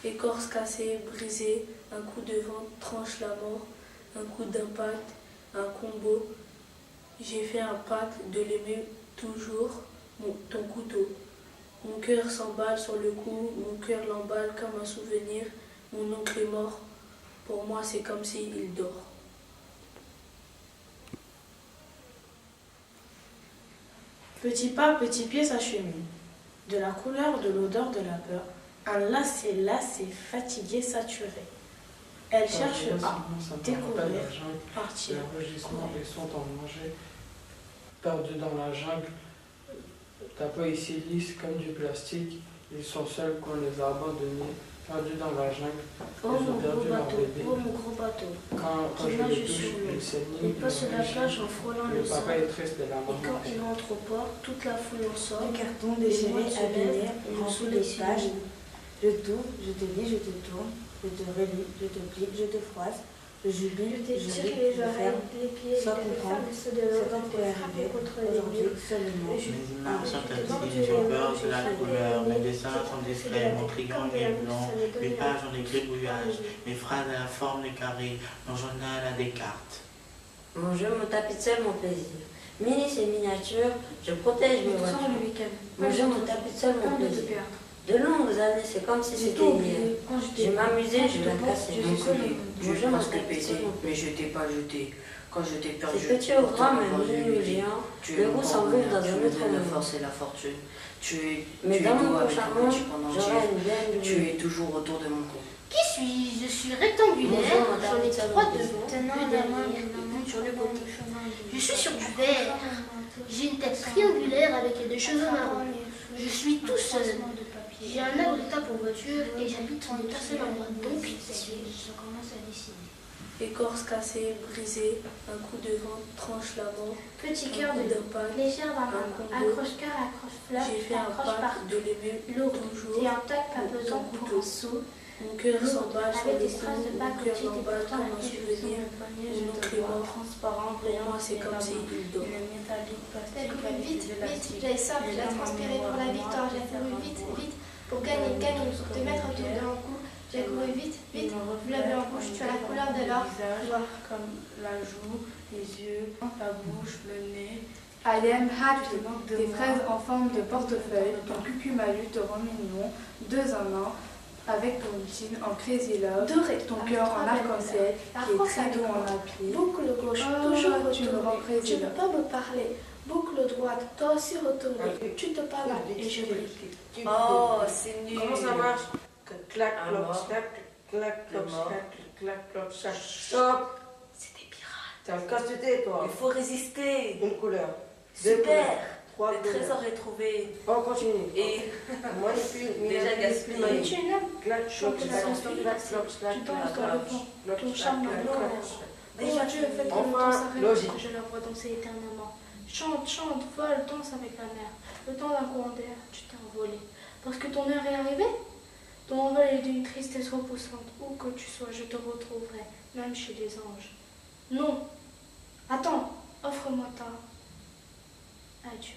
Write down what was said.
Écorce cassée, brisée, un coup de vent tranche la mort, un coup d'impact, un combo. J'ai fait un pacte de l'aimer toujours, ton couteau. Mon cœur s'emballe sur le cou, mon cœur l'emballe comme un souvenir. Mon oncle est mort, pour moi c'est comme s'il dort. Petit pas, petit pied s'achemine. De la couleur, de l'odeur, de la peur, un lassé, fatigué, saturé. Elle cherche à découvrir, partir. Les rugissements et sons en manger, perdus dans la jungle. Ta peau ici lisse comme du plastique. Ils sont seuls qu'on les a abandonnés, perdus dans la jungle. Oh mon gros bateau, Quand qui je nage les touche, sur l'eau. ils s'éniment. Il passe la plage en frôlant le sol. papa est triste de la Et maman. quand il entre au port, toute la foule en sort. Le carton Les déchiré, moines se abîmé, lèvent et le rempli soleil de pages. s'illumine. Je tourne, je te lis, je te tourne, je te relis, je te plie, je te froisse, je jubile, Je je t'étire ris, les je ferme. oreilles, les pieds, Sans je te comprendre, ferme ceux de c'est l'autre, temps je pour te arriver. frappe contre les Aujourd'hui, murs. seulement. Je- Mes images sont je te taxées, vends j'ai les peur mains, de la j'ai couleur, fait mes des dessins lignes, sont c'est discrets, la mon tête triangle comme de la est mousse, blanc, ça me donne mes la pages ont des tête. gribouillages, mes phrases à la forme de carré, mon journal a des cartes. Mon jeu, mon tapis de seul, mon plaisir. Mini, c'est miniature, je protège mes voitures. le week-end. Mon jeu, mon tapis de seul, mon plaisir. De longues années, c'est comme si c'était hier. Je m'amusais, je la cassais. Mon collier, Mon j'ai jeu, mon presque tapis de pété, seul, mon mais je t'ai pas jeté. Quand je t'ai perdu, C'est petit ou grand, mais pourtant, mini ou géant, tu le es goût mon s'envole dans bonheur, un tu me autre donnes la monde. force et la fortune. Mais Tu es dans mon doux avec prochain le monde, petit pendentif. j'aurai une belle Tu es toujours autour de mon cou. Qui suis-je? Je suis rectangulaire, Bonjour, j'en ai madame, trois madame. devant, deux derrière, une sur le côté. Je suis sur du verre. J'ai une tête triangulaire avec des cheveux marrons. Je suis tout seul. J'ai un habitat pour voiture et j'habite en personne en moi. Donc, je commence à dessiner. Écorce cassée, brisée, un coup de vent tranche la mort. Petit Un cœur coup de d'impact, légère dans ma un main. combo. Accroche-cœur, accroche-fleur, J'ai fait un accroche pacte partout. de l'aimer Lourd, toujours. t'es un tac pas Mon pesant pour couteau. un saut. Mon cœur s'emballe sur Avec le des cou, strass de mon bac cœur au-dessus, t'es l'emballe pourtant comme un la tête souvenir. Mon poignet, Mon je oncle te est vois mort. transparent, Pour brillant, moi c'est comme s'il dort. Une métallique J'ai plastique couru avec vite, des vite, élastiques. j'ai ça, j'ai transpiré pour la victoire, j'ai couru vite, vite, pour gagner, pour te mettre autour de mon cou. J'ai couru vite, vite, vous l'avez en bouche, tu as la couleur de l'or. Visage, comme la joue, les yeux, la bouche, le nez. I am happy. Des fraises en forme de portefeuille, ton cucumalu te rend mignon, deux en un, avec ton jean en crazy love, ton cœur en arc-en-ciel, qui est très doux en appui. Boucle gauche, Oh, toujours tu me rends retournée. Tu crazy ne peux love. pas me parler. Boucle droite, toi aussi retourné. Tu te parles et je brille. Oh, c'est nul. Comment ça marche? Clac, Un cloc, mort. clac, clac, cloc, Deux morts. clac, cloc, clac. Stop! C'est des pirates. T'es un casse-tête, toi. Il faut résister. Une couleur. Deux Super. couleurs. Trois Le couleurs. trésor est trouvé. On continue. Et Manipule, Déjà gaspillé. Tu es là. clac, cloc, Tu clac, danses, clac, tu clac, danses. cloc, clac, Tu clac, danses dans clac, le vent. cloc, Ton clac, charme clac, blanc. clac. Déjà Dieu fait que le Enfin, temps s'arrête logique. que je la vois danser éternellement. Chante, chante, vole, danse avec la mer. Le temps d'un courant d'air, tu t'es envolé. Parce que ton heure est arrivée. Ton envol est d'une tristesse repoussante. Où que tu sois, je te retrouverai, même chez les anges. Non. Attends, offre-moi ta. Adieu.